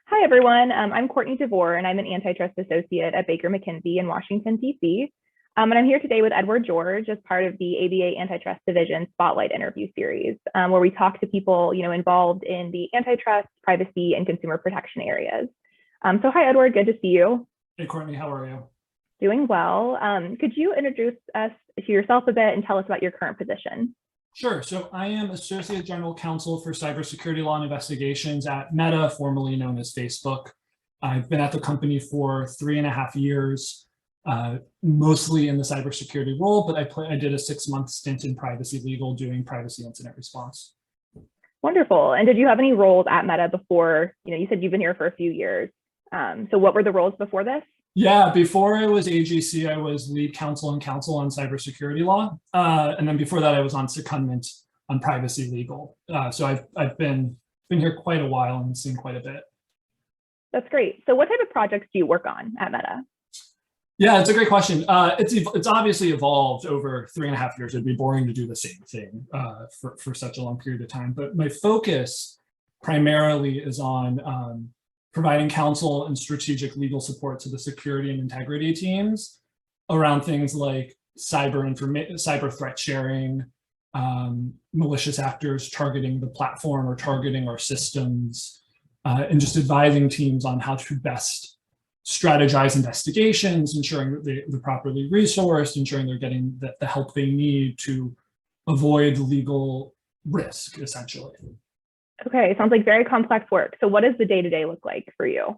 Hi, everyone. I'm Courtney DeVore, and I'm an antitrust associate at Baker McKenzie in Washington, D.C. And I'm here today with Edward George as part of the ABA Antitrust Division Spotlight interview series, where we talk to people, involved in the antitrust, privacy, and consumer protection areas. So hi, Edward. Good to see you. Hey, Courtney. How are you? Doing well. Could you introduce us to yourself a bit and tell us about your current position? Sure. So I am Associate General Counsel for Cybersecurity Law Investigations at Meta, formerly known as Facebook. I've been at the company for 3.5 years, mostly in the cybersecurity role, but I did a 6-month stint in privacy legal doing privacy incident response. Wonderful. And did you have any roles at Meta before? You said you've been here for a few years. So what were the roles before this? Yeah, before I was AGC, I was lead counsel and counsel on cybersecurity law. And then before that, I was on secondment on privacy legal. So I've been here quite a while and seen quite a bit. That's great. So what type of projects do you work on at Meta? Yeah, it's a great question. It's obviously evolved over 3.5 years. It'd be boring to do the same thing for such a long period of time. But my focus primarily is on providing counsel and strategic legal support to the security and integrity teams around things like cyber threat sharing, malicious actors targeting the platform or targeting our systems, and just advising teams on how to best strategize investigations, ensuring that they're properly resourced, ensuring they're getting the help they need to avoid legal risk, essentially. Okay, sounds like very complex work. So what does the day-to-day look like for you?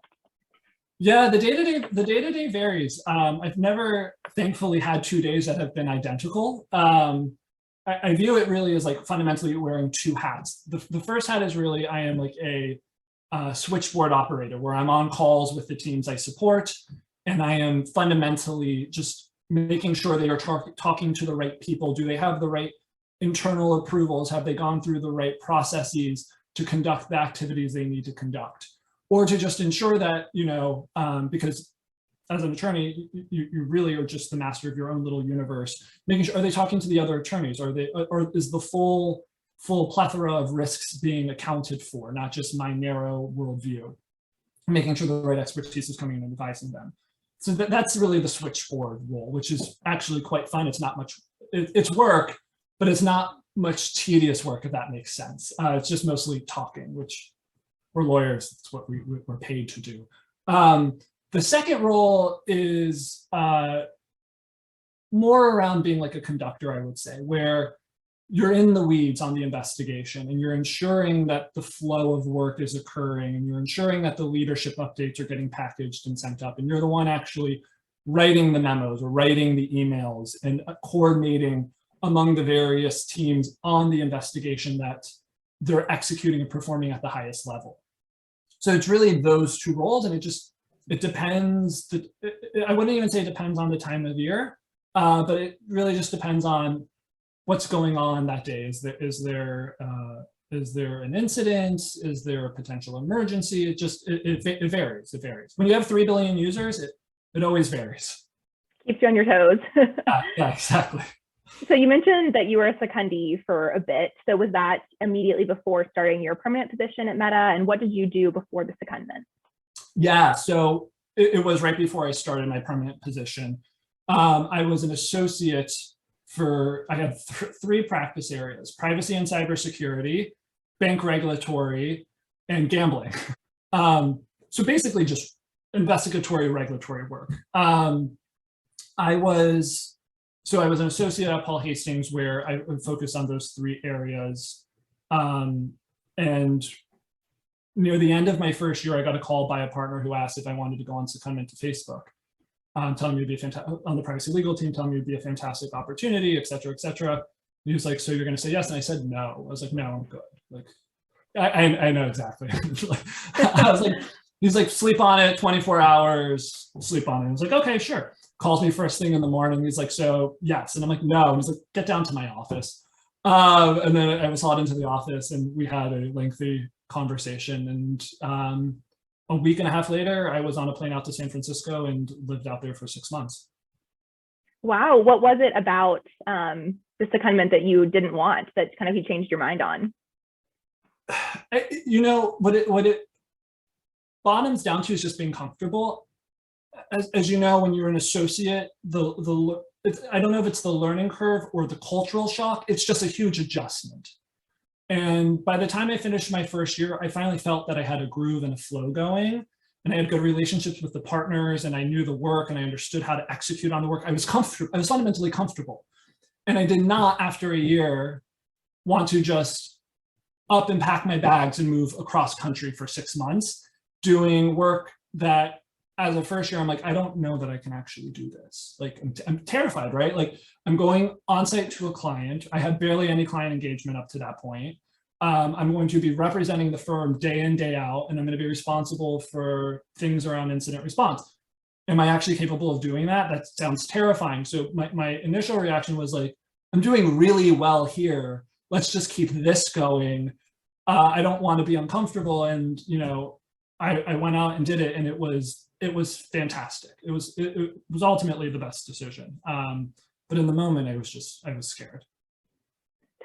Yeah, the day-to-day varies. I've never, thankfully, had 2 days that have been identical. I view it really as like fundamentally wearing 2 hats. The first hat is really I am like a switchboard operator where I'm on calls with the teams I support, and I am fundamentally just making sure they are talking to the right people. Do they have the right internal approvals? Have they gone through the right processes to conduct the activities they need to conduct, or to just ensure that, because as an attorney, you really are just the master of your own little universe, making sure, are they talking to the other attorneys? Or is the full plethora of risks being accounted for, not just my narrow worldview, making sure the right expertise is coming in and advising them. So that's really the switchboard role, which is actually quite fun. It's not much, it's work, but it's not much tedious work, if that makes sense. It's just mostly talking, which we're lawyers, it's what we're paid to do. The second role is more around being like a conductor, I would say, where you're in the weeds on the investigation and you're ensuring that the flow of work is occurring, and you're ensuring that the leadership updates are getting packaged and sent up, and you're the one actually writing the memos or writing the emails and coordinating among the various teams on the investigation that they're executing and performing at the highest level. So it's really those 2 roles, and it depends. I wouldn't even say it depends on the time of year, but it really just depends on what's going on that day. Is there an incident? Is there a potential emergency? It varies. It varies. When you have 3 billion users, it always varies. Keeps you on your toes. Yeah, exactly. So you mentioned that you were a secondee for a bit. So was that immediately before starting your permanent position at Meta? And what did you do before the secondment? Yeah, so it was right before I started my permanent position. I was an associate I had 3 practice areas: privacy and cybersecurity, bank regulatory, and gambling. So basically just investigatory regulatory work. I was an associate at Paul Hastings, where I would focus on those 3 areas. And near the end of my first year, I got a call by a partner who asked if I wanted to go on secondment to Facebook, telling me it'd be on the privacy legal team, telling me it'd be a fantastic opportunity, et cetera, et cetera. And he was like, "So you're going to say yes?" And I said, "No." I was like, "No, I'm good." Like, I know exactly. I was like, he's like, "Sleep on it, 24 hours, sleep on it." I was like, "Okay, sure." Calls me first thing in the morning. He's like, "So yes." And I'm like, "No." And he's like, "Get down to my office." And then I was hauled into the office and we had a lengthy conversation. And a week and a half later, I was on a plane out to San Francisco and lived out there for 6 months. Wow. What was it about the secondment that you didn't want, that kind of you changed your mind on? What it bottoms down to is just being comfortable. As you know, when you're an associate, I don't know if it's the learning curve or the cultural shock. It's just a huge adjustment. And by the time I finished my first year, I finally felt that I had a groove and a flow going, and I had good relationships with the partners, and I knew the work, and I understood how to execute on the work. I was comfortable. I was fundamentally comfortable. And I did not, after a year, want to just up and pack my bags and move across country for 6 months, doing work that as a first year, I'm like, I don't know that I can actually do this. Like, I'm terrified, right? Like, I'm going on site to a client. I had barely any client engagement up to that point. I'm going to be representing the firm day in, day out, and I'm going to be responsible for things around incident response. Am I actually capable of doing that? That sounds terrifying. So my initial reaction was like, I'm doing really well here. Let's just keep this going. I don't want to be uncomfortable. And, you know, I went out and did it, and it was fantastic. It was ultimately the best decision. But in the moment, I was scared.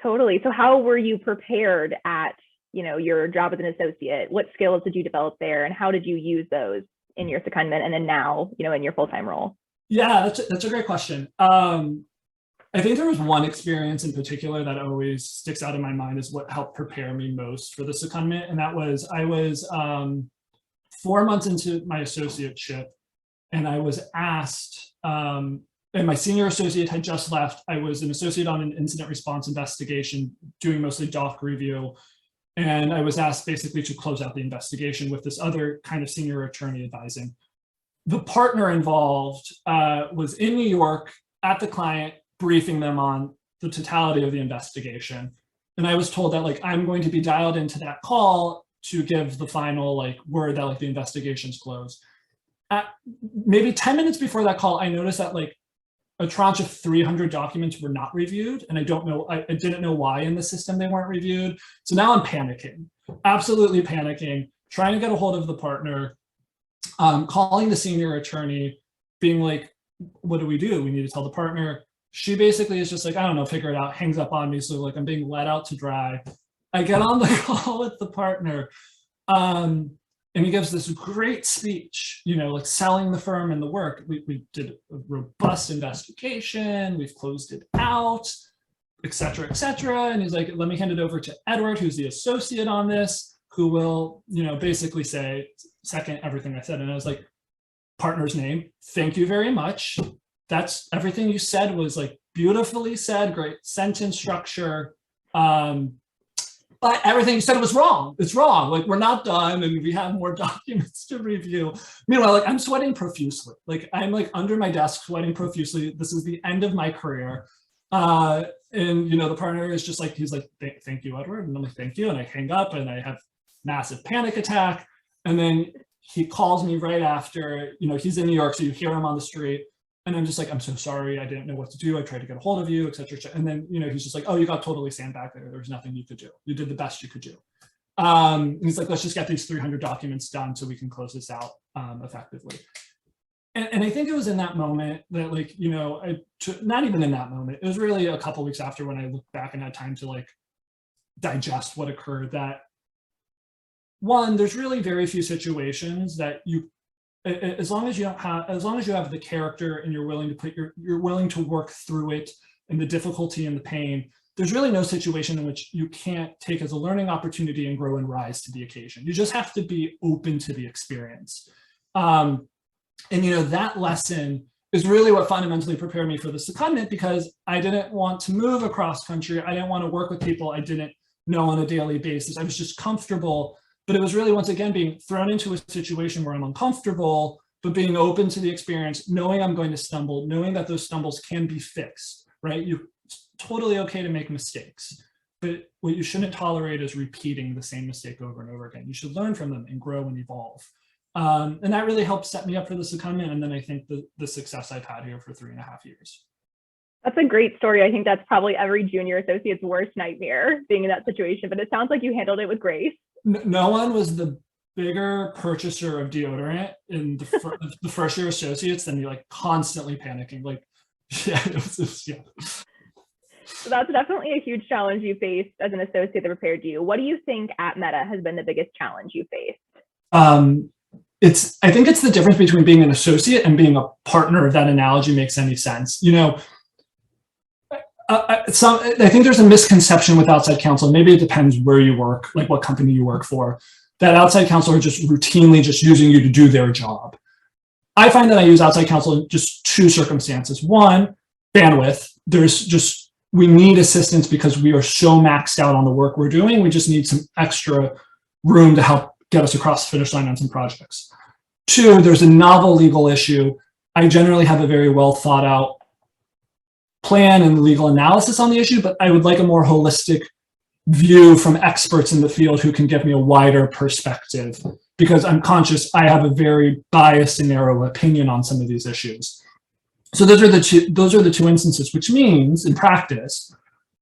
Totally. So how were you prepared at, you know, your job as an associate? What skills did you develop there, and how did you use those in your secondment and then now, you know, in your full-time role? Yeah, that's a great question. I think there was one experience in particular that always sticks out in my mind as what helped prepare me most for the secondment. And that was, I was 4 months into my associateship, and I was asked, and my senior associate had just left. I was an associate on an incident response investigation, doing mostly doc review. And I was asked basically to close out the investigation with this other kind of senior attorney advising. The partner involved was in New York at the client, briefing them on the totality of the investigation. And I was told that, like, I'm going to be dialed into that call to give the final, like, word that, like, the investigation's closed. Maybe 10 minutes before that call, I noticed that, like, a tranche of 300 documents were not reviewed. And I didn't know why in the system they weren't reviewed. So now I'm panicking, absolutely panicking, trying to get a hold of the partner, calling the senior attorney, being like, what do? We need to tell the partner. She basically is just like, I don't know, figure it out, hangs up on me. So, like, I'm being let out to dry. I get on the call with the partner, and he gives this great speech, you know, like selling the firm and the work. We did a robust investigation. We've closed it out, et cetera, et cetera. And he's like, let me hand it over to Edward, who's the associate on this, who will, you know, basically second everything I said. And I was like, partner's name, thank you very much. That's everything you said was, like, beautifully said, great sentence structure. But everything you said was wrong. It's wrong. Like, we're not done, and we have more documents to review. Meanwhile, like, I'm sweating profusely. Like, I'm, like, under my desk sweating profusely. This is the end of my career. And, you know, the partner is just like, he's like, thank you, Edward. And I'm like, thank you. And I hang up, and I have massive panic attack. And then he calls me right after. You know, he's in New York, so you hear him on the street. And I'm just like, I'm so sorry. I didn't know what to do. I tried to get a hold of you, et cetera, et cetera. And then, you know, he's just like, oh, you got totally sandbagged there. There was nothing you could do. You did the best you could do. And he's like, let's just get these 300 documents done so we can close this out effectively. And I think it was in that moment that, like, you know, not even in that moment, it was really a couple of weeks after, when I looked back and had time to, like, digest what occurred, that one, there's really very few situations that as long as you have the character, and you're willing to work through it, and the difficulty and the pain, there's really no situation in which you can't take as a learning opportunity and grow and rise to the occasion. You just have to be open to the experience. And, you know, that lesson is really what fundamentally prepared me for the secondment, because I didn't want to move across country. I didn't want to work with people I didn't know on a daily basis. I was just comfortable. But it was really, once again, being thrown into a situation where I'm uncomfortable, but being open to the experience, knowing I'm going to stumble, knowing that those stumbles can be fixed, right? It's totally okay to make mistakes, but what you shouldn't tolerate is repeating the same mistake over and over again. You should learn from them and grow and evolve. And that really helped set me up for the secondment. And then I think the success I've had here for 3.5 years. That's a great story. I think that's probably every junior associate's worst nightmare, being in that situation, but it sounds like you handled it with grace. No one was the bigger purchaser of deodorant in the first year associates than me, like, constantly panicking. Like, yeah, it was just, yeah. So that's definitely a huge challenge you faced as an associate that prepared you. What do you think at Meta has been the biggest challenge you faced? I think it's the difference between being an associate and being a partner, if that analogy makes any sense. You know, I think there's a misconception with outside counsel. Maybe it depends where you work, like what company you work for, that outside counsel are just routinely just using you to do their job. I find that I use outside counsel in just two circumstances. One, bandwidth. We need assistance because we are so maxed out on the work we're doing. We just need some extra room to help get us across the finish line on some projects. Two, there's a novel legal issue. I generally have a very well thought out plan and legal analysis on the issue, but I would like a more holistic view from experts in the field who can give me a wider perspective, because I'm conscious I have a very biased and narrow opinion on some of these issues. So those are the two instances, which means in practice,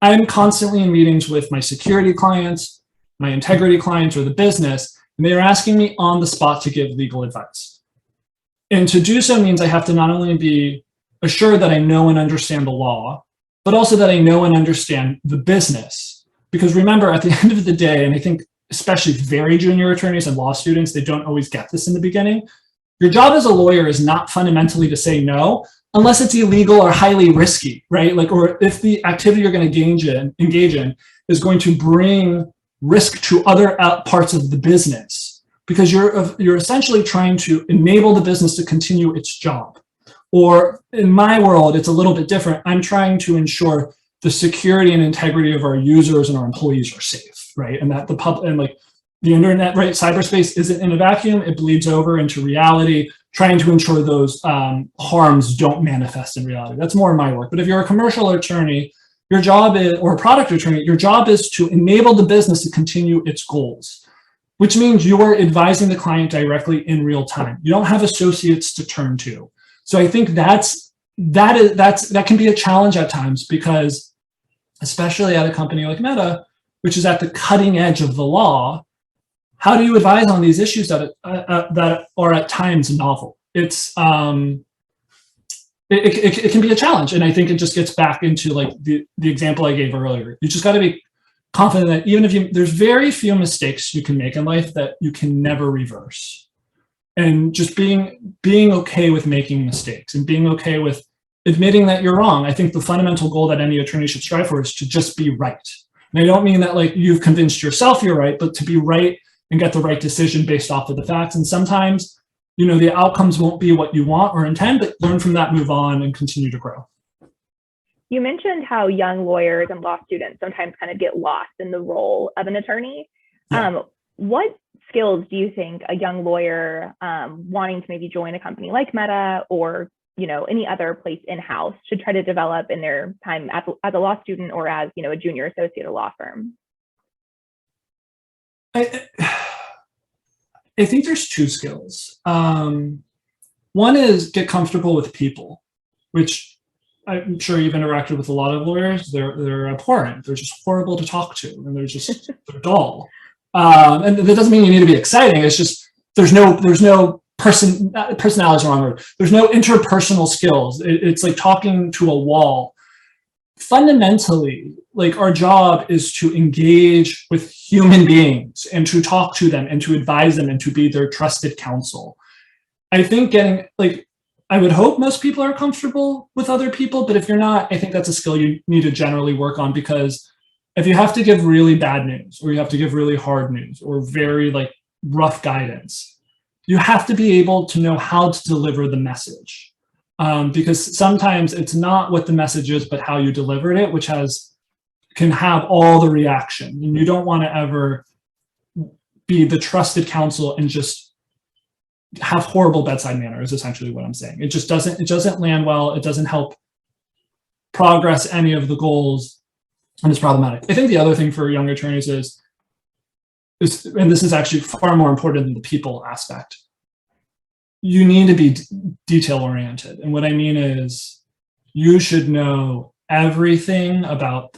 I'm constantly in meetings with my security clients, my integrity clients, or the business, and they are asking me on the spot to give legal advice. And to do so means I have to not only be assured that I know and understand the law, but also that I know and understand the business. Because remember, at the end of the day, and I think especially very junior attorneys and law students, they don't always get this in the beginning. Your job as a lawyer is not fundamentally to say no, unless it's illegal or highly risky, right? Like, or if the activity you're going to engage in is going to bring risk to other parts of the business, because you're essentially trying to enable the business to continue its job. Or in my world, it's a little bit different. I'm trying to ensure the security and integrity of our users and our employees are safe, right? And that the internet, right? Cyberspace isn't in a vacuum. It bleeds over into reality, trying to ensure those harms don't manifest in reality. That's more my work. But if you're a commercial attorney, your job is, or a product attorney, your job is to enable the business to continue its goals, which means you are advising the client directly in real time. You don't have associates to turn to. So I think that can be a challenge at times, because especially at a company like Meta, which is at the cutting edge of the law, how do you advise on these issues that are at times novel? It can be a challenge. And I think it just gets back into like the example I gave earlier. You just got to be confident that even if there's very few mistakes you can make in life that you can never reverse. And just being okay with making mistakes and being okay with admitting that you're wrong. I think the fundamental goal that any attorney should strive for is to just be right. And I don't mean that like you've convinced yourself you're right, but to be right and get the right decision based off of the facts. And sometimes, you know, the outcomes won't be what you want or intend, but learn from that, move on, and continue to grow. You mentioned how young lawyers and law students sometimes kind of get lost in the role of an attorney. Yeah. What skills do you think a young lawyer wanting to maybe join a company like Meta or, you know, any other place in-house should try to develop in their time as a law student or as, you know, a junior associate at a law firm? I think there's two skills. One is get comfortable with people, which I'm sure you've interacted with a lot of lawyers. They're abhorrent. They're just horrible to talk to, and they're dull. And that doesn't mean you need to be exciting. It's just there's no personality is the wrong word. There's no interpersonal skills. It's like talking to a wall. Fundamentally, like our job is to engage with human beings and to talk to them and to advise them and to be their trusted counsel. I think I would hope most people are comfortable with other people, but if you're not, I think that's a skill you need to generally work on, because if you have to give really bad news or you have to give really hard news or very like rough guidance, you have to be able to know how to deliver the message. Because sometimes it's not what the message is, but how you delivered it, which can have all the reaction. And you don't want to ever be the trusted counsel and just have horrible bedside manner is essentially what I'm saying. It doesn't land well. It doesn't help progress any of the goals, and it's problematic. I think the other thing for young attorneys is, and this is actually far more important than the people aspect, you need to be detail-oriented. And what I mean is you should know everything about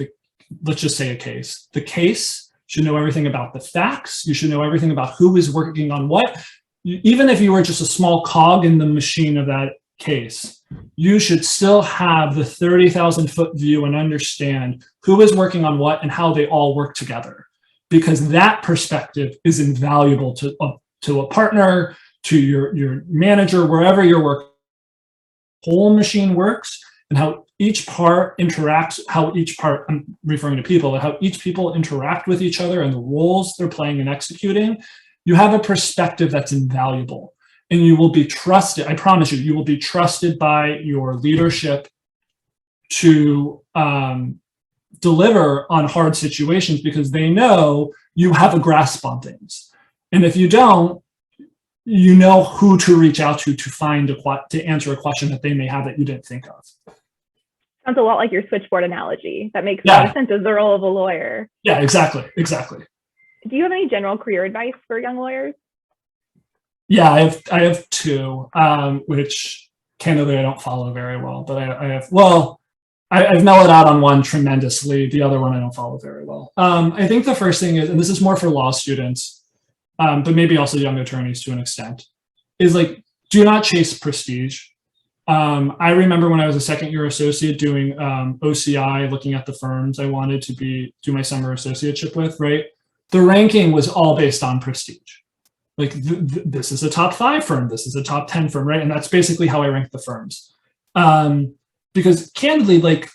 let's just say a case. The case should know everything about the facts. You should know everything about who is working on what. Even if you were just a small cog in the machine of that case, you should still have the 30,000-foot view and understand who is working on what and how they all work together. Because that perspective is invaluable to a partner, to your manager, wherever your work, whole machine works, and how each part interacts, how each part, I'm referring to people, how each people interact with each other and the roles they're playing and executing, you have a perspective that's invaluable. And you will be trusted, I promise you, you will be trusted by your leadership to deliver on hard situations because they know you have a grasp on things. And if you don't, you know who to reach out to find to answer a question that they may have that you didn't think of. Sounds a lot like your switchboard analogy. That makes a lot of sense as the role of a lawyer. Yeah, exactly. Do you have any general career advice for young lawyers? Yeah, I have two, which candidly I don't follow very well, but I've mellowed out on one tremendously. The other one I don't follow very well. I think the first thing is, and this is more for law students, but maybe also young attorneys to an extent, is like, do not chase prestige. I remember when I was a second-year associate doing OCI, looking at the firms I wanted to do my summer associateship with, right? The ranking was all based on prestige. Like, this is a top 5 firm, this is a top 10 firm, right? And that's basically how I rank the firms. Because candidly, like,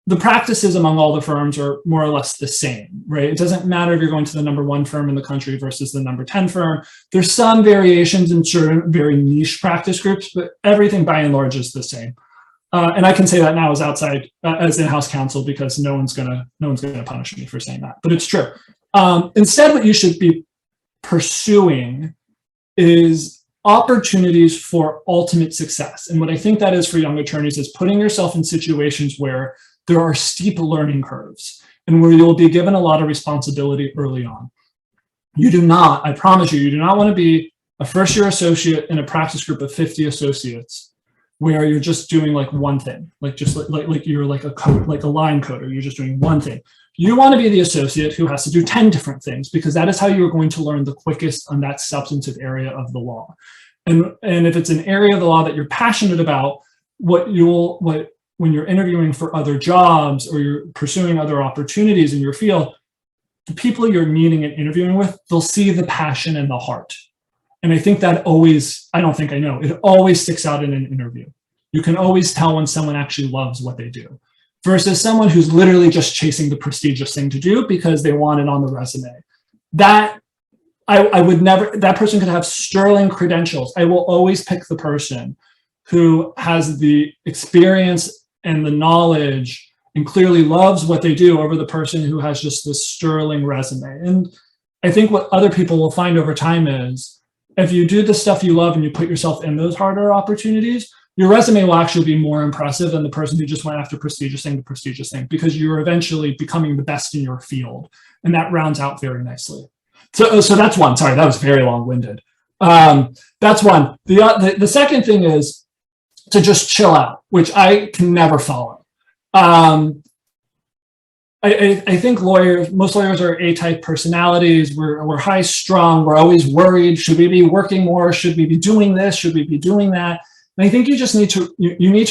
the practices among all the firms are more or less the same, right? It doesn't matter if you're going to the #1 firm in the country versus the #10 firm. There's some variations in certain very niche practice groups, but everything by and large is the same. And I can say that now as as in-house counsel because no one's gonna punish me for saying that, but it's true. Instead, what you should be pursuing is opportunities for ultimate success. And what I think that is for young attorneys is putting yourself in situations where there are steep learning curves and where you'll be given a lot of responsibility early on. You do not, I promise you do not want to be a first-year associate in a practice group of 50 associates where you're just doing like one thing, like you're like a line coder, you're just doing one thing. You want to be the associate who has to do 10 different things because that is how you're going to learn the quickest on that substantive area of the law. And if it's an area of the law that you're passionate about, when you're interviewing for other jobs or you're pursuing other opportunities in your field, the people you're meeting and interviewing with, they'll see the passion and the heart. And I think that always, I don't think I know, it always sticks out in an interview. You can always tell when someone actually loves what they do versus someone who's literally just chasing the prestigious thing to do because they want it on the resume. That I would never, that person could have sterling credentials. I will always pick the person who has the experience and the knowledge and clearly loves what they do over the person who has just this sterling resume. And I think what other people will find over time is if you do the stuff you love and you put yourself in those harder opportunities, your resume will actually be more impressive than the person who just went after prestigious thing to prestigious thing because you're eventually becoming the best in your field. And that rounds out very nicely. So that's one. Sorry, that was very long-winded. That's one. The second thing is to just chill out, which I can never follow. I think most lawyers are A-type personalities. We're high-strung. We're always worried. Should we be working more? Should we be doing this? Should we be doing that? And I think you just need to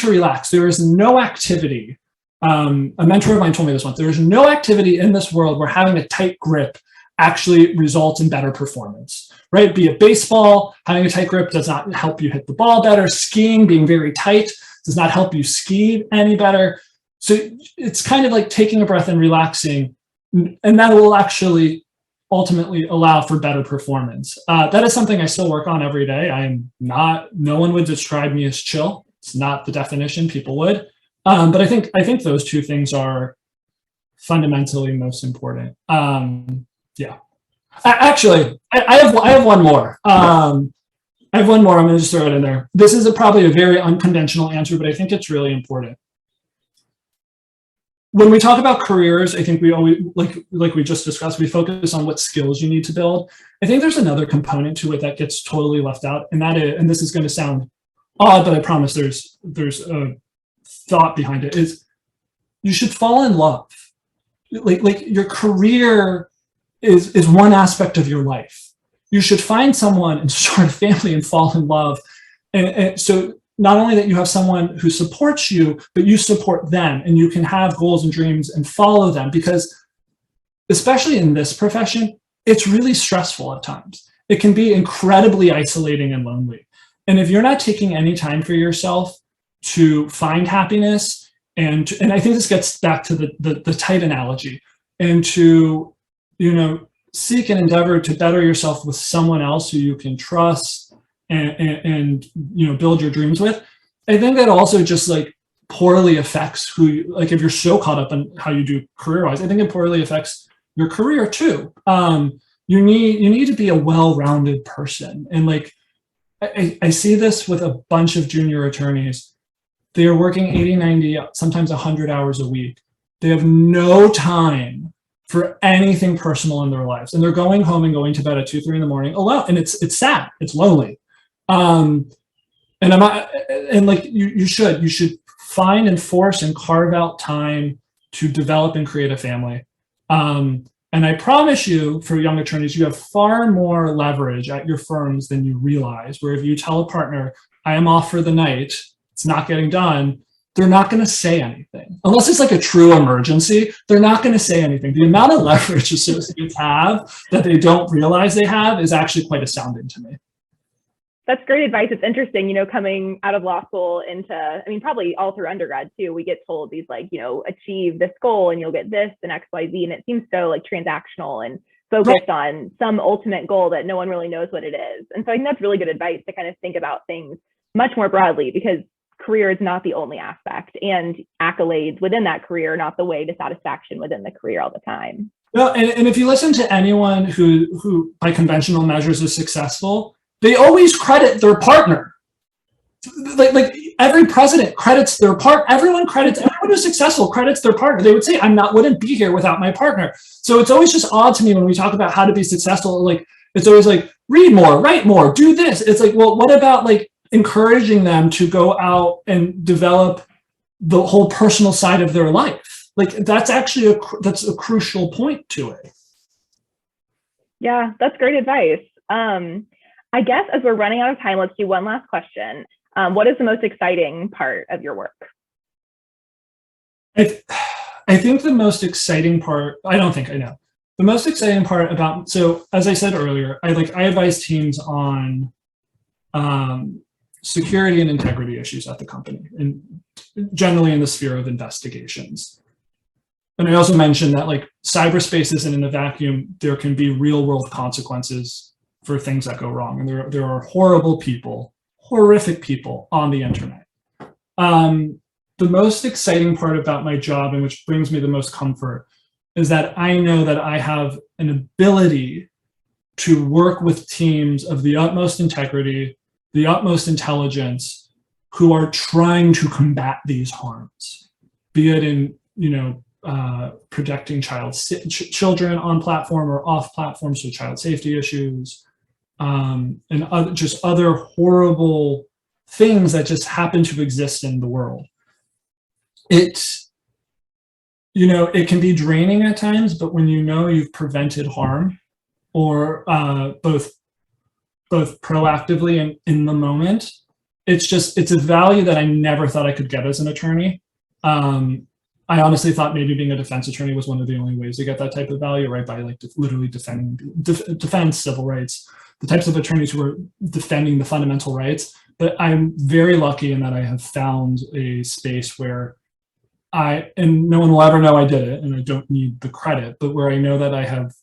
relax. There is no activity. A mentor of mine told me this once. There is no activity in this world where having a tight grip actually results in better performance, right? Be it baseball, having a tight grip does not help you hit the ball better. Skiing, being very tight does not help you ski any better. So it's kind of like taking a breath and relaxing, and that will actually ultimately allow for better performance. That is something I still work on every day. No one would describe me as chill. It's not the definition people would. But I think those two things are fundamentally most important. Yeah. Actually, I have one more. I'm going to just throw it in there. This is probably a very unconventional answer, but I think it's really important. When we talk about careers, I think we always, like we just discussed, we focus on what skills you need to build. I think there's another component to it that gets totally left out, and that is, and this is going to sound odd, but I promise there's a thought behind it, is you should fall in love. Like your career is one aspect of your life. You should find someone and start a family and fall in love. And so not only that you have someone who supports you, but you support them and you can have goals and dreams and follow them, because especially in this profession, it's really stressful at times. it can be incredibly isolating and lonely. And if you're not taking any time for yourself to find happiness, and I think this gets back to the tight analogy, and to, you know, seek and endeavor to better yourself with someone else who you can trust and you know, build your dreams with, I think that also just like poorly affects who you, like, if you're so caught up in how you do career-wise, I think it poorly affects your career too. You need to be a well-rounded person. And like, I see this with a bunch of junior attorneys. They are working 80, 90, sometimes 100 hours a week. They have no time for anything personal in their lives. And they're going home and going to bed at 2, 3 in the morning alone. And it's sad, it's lonely. And like, you should find and force and carve out time to develop and create a family. And I promise you, for young attorneys, you have far more leverage at your firms than you realize, where if you tell a partner, I am off for the night, it's not getting done, they're not going to say anything. Unless it's like a true emergency, they're not going to say anything. The amount of leverage associates have that they don't realize they have is actually quite astounding to me. That's great advice. It's interesting, you know, coming out of law school into, I mean, probably all through undergrad too, we get told these like, you know, achieve this goal and you'll get this and X, Y, Z. And it seems so like transactional and focused on some ultimate goal that no one really knows what it is. And so I think that's really good advice to kind of think about things much more broadly, because career is not the only aspect, and accolades within that career are not the way to satisfaction within the career all the time. Well, and if you listen to anyone who by conventional measures is successful, they always credit their partner. Like every president credits their everyone who's successful credits their partner. They would say, wouldn't be here without my partner. So it's always just odd to me when we talk about how to be successful. Like, it's always like, read more, write more, do this. It's like, well, what about like encouraging them to go out and develop the whole personal side of their life? Like, that's actually that's a crucial point to it. Yeah, that's great advice. I guess as we're running out of time, let's do one last question. What is the most exciting part of your work? I think the most exciting part, I don't think I know. The most exciting part about, so as I said earlier, I advise teams on security and integrity issues at the company, and generally in the sphere of investigations. And I also mentioned that like cyberspace isn't in a vacuum. There can be real world consequences for things that go wrong. And there are horrible people, horrific people on the internet. The most exciting part about my job, and which brings me the most comfort, is that I know that I have an ability to work with teams of the utmost integrity, the utmost intelligence, who are trying to combat these harms, be it in, you know, protecting children on platform or off platform, so child safety issues, and just other horrible things that just happen to exist in the world. It's, you know, it can be draining at times, but when you know you've prevented harm, or both proactively and in the moment, it's a value that I never thought I could get as an attorney. I honestly thought maybe being a defense attorney was one of the only ways to get that type of value, right? By like literally defending defense, civil rights, the types of attorneys who are defending the fundamental rights. But I'm very lucky in that I have found a space where and no one will ever know I did it, and I don't need the credit, but where I know that I have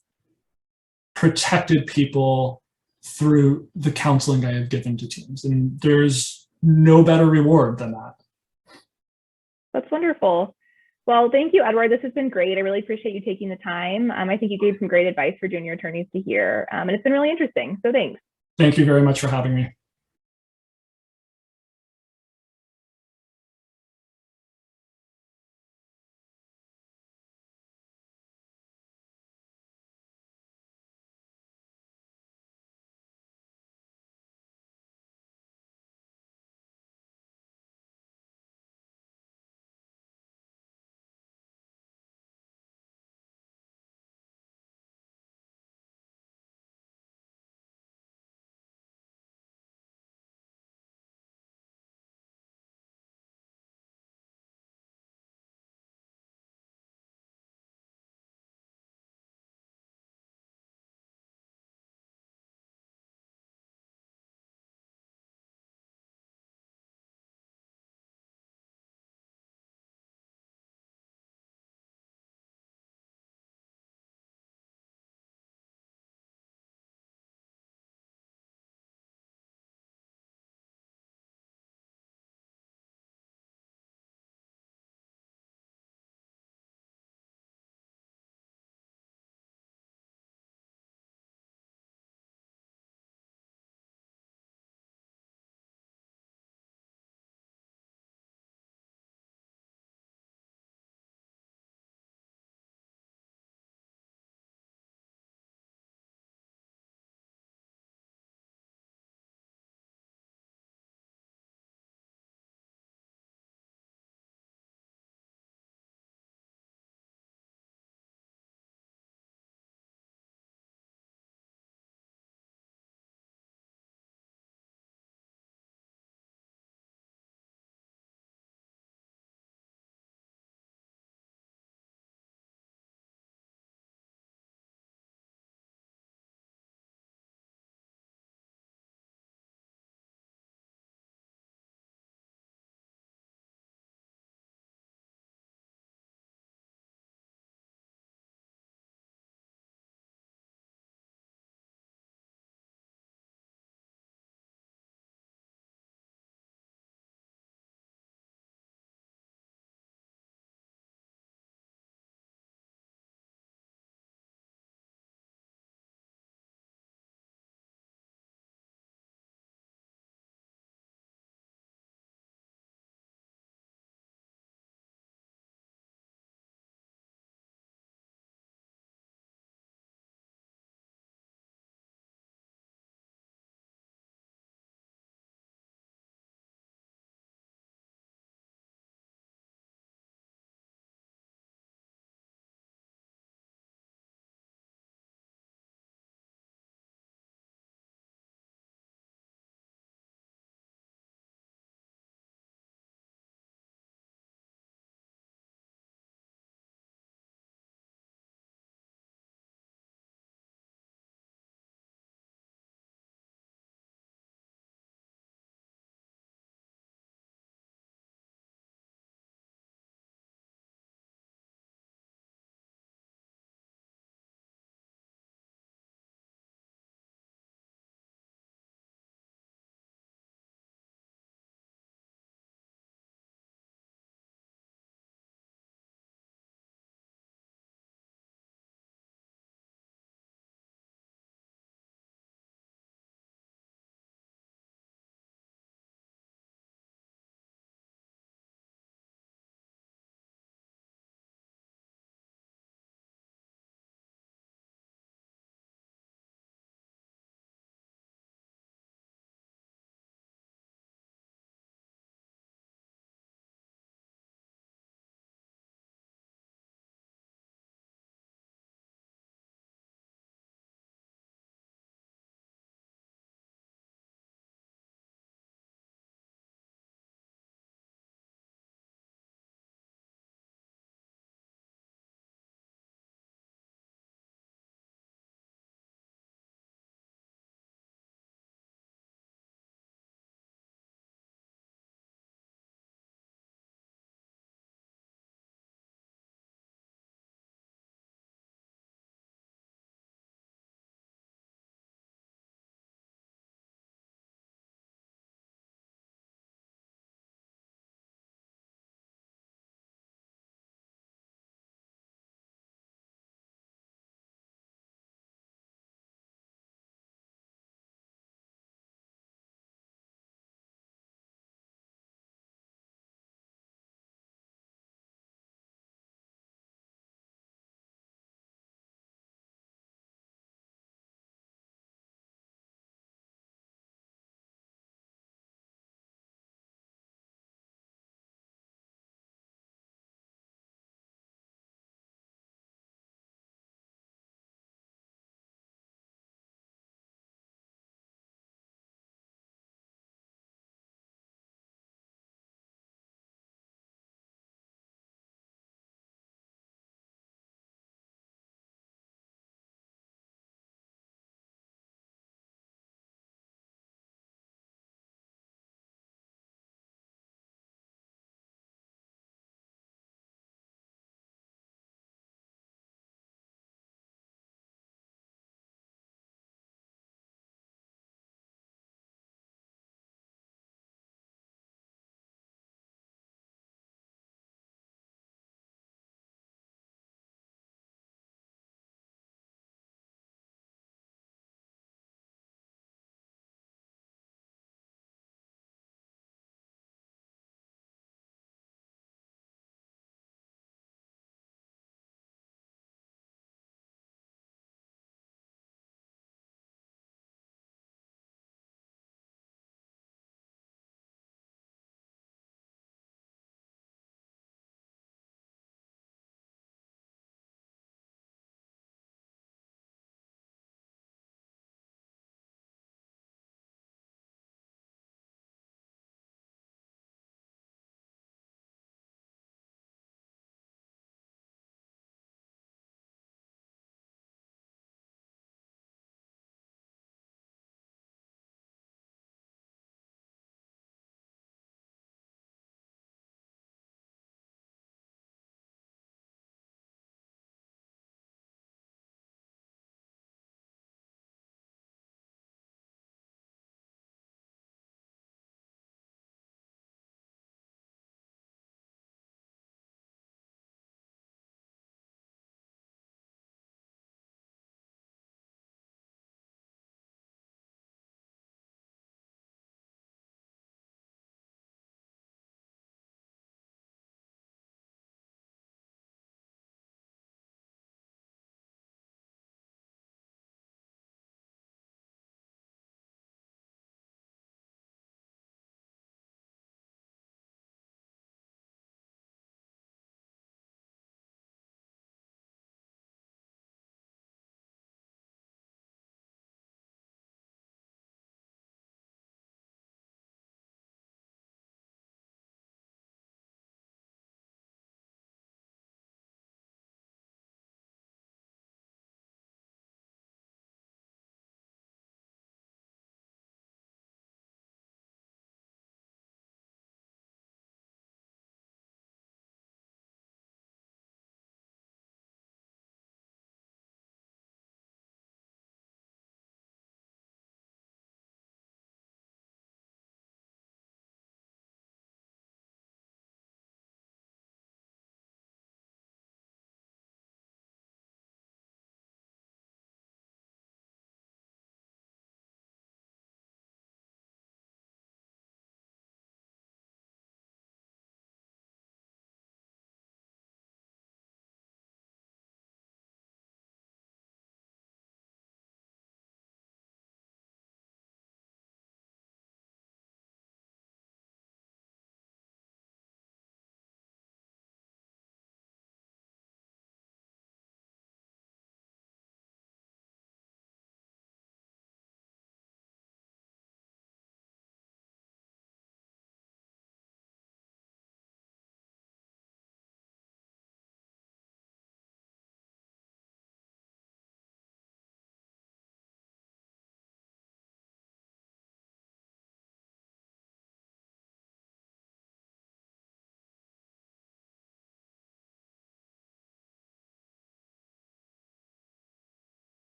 protected people through the counseling I have given to teams. And there's no better reward than that. That's wonderful. Well, thank you, Edward. This has been great. I really appreciate you taking the time. I think you gave some great advice for junior attorneys to hear, and it's been really interesting. So thanks. Thank you very much for having me.